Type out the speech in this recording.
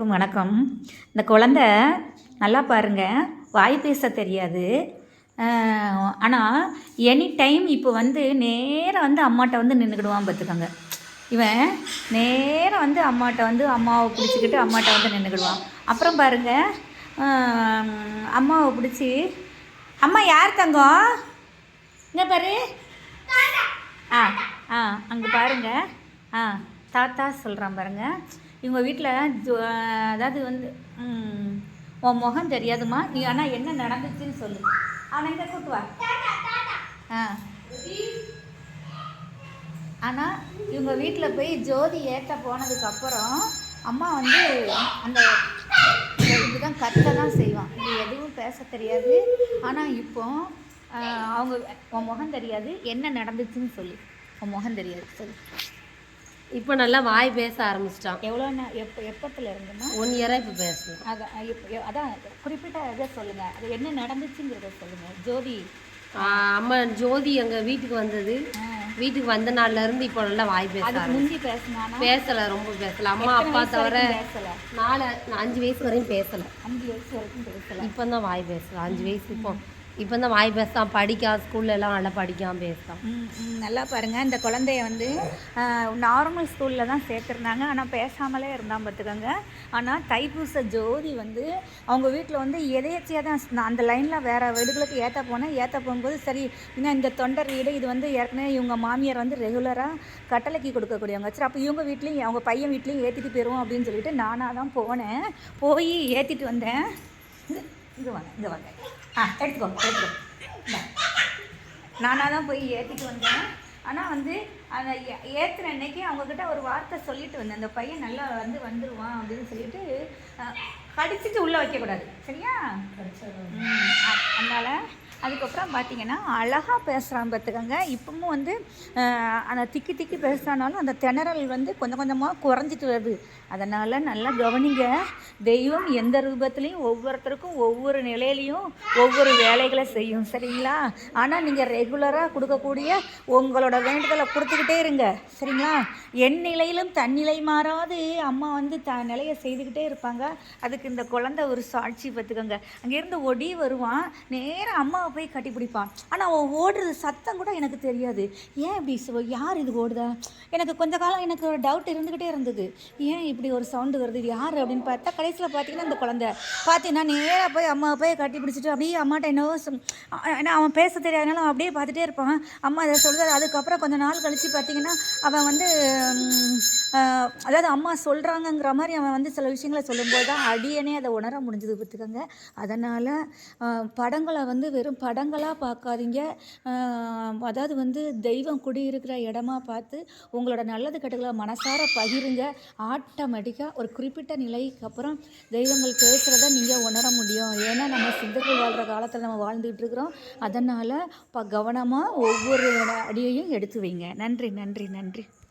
அனைவருக்கும் வணக்கம். இந்த குழந்த நல்லா பாருங்கள், வாய் பேச தெரியாது. ஆனால் எனி டைம் இப்போ நேராக அம்மாட்ட நின்றுக்கிடுவான் பார்த்துக்கோங்க. இவன் நேராக அம்மாட்ட அம்மாவை பிடிச்சிக்கிட்டு அம்மாட்ட நின்றுக்கிடுவான். அப்புறம் பாருங்கள், அம்மாவை பிடிச்சி அம்மா யார் தங்கம் இங்கே பாரு, அங்கே பாருங்கள், தாத்தா சொல்கிறான் பாருங்கள். இவங்க வீட்டில் அதாவது உன் முகம் தெரியாதுமா, நீ ஆனால் என்ன நடந்துச்சுன்னு சொல்லு. அவனை இங்கே கூட்டுவா. ஆனால் இவங்க வீட்டில் போய் ஜோதி ஏற்ற போனதுக்கப்புறம் அம்மா அந்த இதுதான் கத்த தான் செய்வான். இது எதுவும் பேச தெரியாது. ஆனால் இப்போ அவங்க உன் முகம் தெரியாது, என்ன நடந்துச்சுன்னு சொல்லி. உன் முகம் தெரியாது சொல்லு. இப்போ நல்லா வாய் பேச ஆரம்பிச்சிட்டான். எவ்வளோ எப்பத்தில் இருந்துன்னா 1 இயராக இப்போ பேசுவேன். அதான் குறிப்பிட்ட இதை சொல்லுங்கள், அது என்ன நடந்துச்சுங்கிறத சொல்லுங்கள். ஜோதி அம்மா ஜோதி எங்கள் வீட்டுக்கு வந்தது, வீட்டுக்கு வந்த நாள்லேருந்து இப்போ நல்லா வாய் பேச முந்தி பேசினானா பேசலை, ரொம்ப பேசலை. அம்மா அப்பா தவிர பேசலை. 5 வயசு வரையும் பேசலை. 5 வயசு வரைக்கும் பேசலை. இப்போ தான் வாய் பேசலை. 5 வயசு இப்போ தான் வாய் பேசான். படிக்கான், ஸ்கூல்லலாம் நல்லா படிக்காமல் பேசுகிறான். நல்லா பாருங்கள், இந்த குழந்தைய நார்மல் ஸ்கூலில் தான் சேர்த்துருந்தாங்க. ஆனால் பேசாமலே இருந்தான் பார்த்துக்கோங்க. ஆனால் தைப்பூச ஜோதி அவங்க வீட்டில் எதேச்சியாக தான் அந்த லைனில் வேறு வீடுகளுக்கு ஏற்ற போகும்போது சரி, இன்னும் இந்த தொண்டர் வீடு இது ஏற்கனவே இவங்க மாமியார் ரெகுலராக கட்டளைக்கு கொடுக்கக்கூடியவங்க. சரி, அப்போ இவங்க வீட்லேயும் அவங்க பையன் வீட்லேயும் ஏற்றிட்டு போயிடுவோம் அப்படின்னு சொல்லிட்டு நானாக தான் போனேன். போய் ஏற்றிட்டு வந்தேன். இங்கே வாங்க எடுத்துக்கோ. நானாக தான் போய் ஏற்றிட்டு வந்தேன். ஆனால் அந்த ஏற்றுன அன்னைக்கு அவங்கக்கிட்ட ஒரு வார்த்தை சொல்லிட்டு வந்தேன், அந்த பையன் நல்லா வந்துடுவான் அப்படின்னு சொல்லிட்டு. கடிச்சிட்டு உள்ளே வைக்கக்கூடாது, சரியா? அதனால் அதுக்கப்புறம் பார்த்தீங்கன்னா அழகாக பேசுகிறான் பார்த்துக்கோங்க. இப்பவும் அந்த திக்கி பேசுகிறானாலும் அந்த திணறல் கொஞ்சம் கொஞ்சமாக குறைஞ்சிட்டு வருது. அதனால் நல்லா கவனிங்க. தெய்வம் எந்த ரூபத்துலேயும் ஒவ்வொருத்தருக்கும் ஒவ்வொரு நிலையிலையும் ஒவ்வொரு வேலைகளை செய்யும், சரிங்களா? ஆனால் நீங்கள் ரெகுலராக கொடுக்கக்கூடிய உங்களோட வேண்டுதலை கொடுத்துக்கிட்டே இருங்க, சரிங்களா? என் நிலையிலும் தன்னிலை மாறாது அம்மா நிலையை செய்துக்கிட்டே இருப்பாங்க. அதுக்கு இந்த குழந்தை ஒரு சாட்சி பார்த்துக்கோங்க. அங்கேருந்து ஒடி வருவான், நேராக அம்மாவை போய் கட்டி பிடிப்பான். ஆனால் அவன் ஓடுறது சத்தம் கூட எனக்கு தெரியாது. ஏன் இப்படி யார் இது ஓடுதா? எனக்கு கொஞ்ச காலம் எனக்கு ஒரு டவுட் இருந்துக்கிட்டே இருந்தது, ஏன் இப்படி ஒரு சவுண்டு வருது, இது யார் அப்படின்னு பார்த்தா கடைசியில் பார்த்தீங்கன்னா இந்த குழந்தை பார்த்தீங்கன்னா நேராக போய் அம்மாவை போய் கட்டி பிடிச்சிட்டு அப்படியே அம்மாட்ட என்னவோ ஏன்னா அவன் பேச தெரியாதனால அப்படியே பார்த்துட்டே இருப்பான். அம்மா அதை சொல்கிறாரு. அதுக்கப்புறம் கொஞ்சம் நாள் கழித்து பார்த்தீங்கன்னா அவன் அதாவது அம்மா சொல்கிறாங்கங்கிற மாதிரி அவன் சில விஷயங்களை சொல்லும்போது தான் அடியனே அதை உணர முடிஞ்சது பார்த்துக்கோங்க. அதனால் படங்களை வெறும் படங்களாக பார்க்காதீங்க. அதாவது தெய்வம் குடியிருக்கிற இடமா பார்த்து உங்களோட நல்லது கெட்டகளை மனசார பகிருங்க. ஆட்டோமேட்டிக்காக ஒரு குறிப்பிட்ட நிலைக்கு அப்புறம் தெய்வங்கள் பேசுகிறத நீங்கள் உணர முடியும். ஏன்னா நம்ம சித்தர்கள் வாழ்கிற காலத்தில் நம்ம வாழ்ந்துகிட்டு இருக்கிறோம். அதனால் கவனமாக ஒவ்வொரு அடியையும் எடுத்து வைங்க. நன்றி.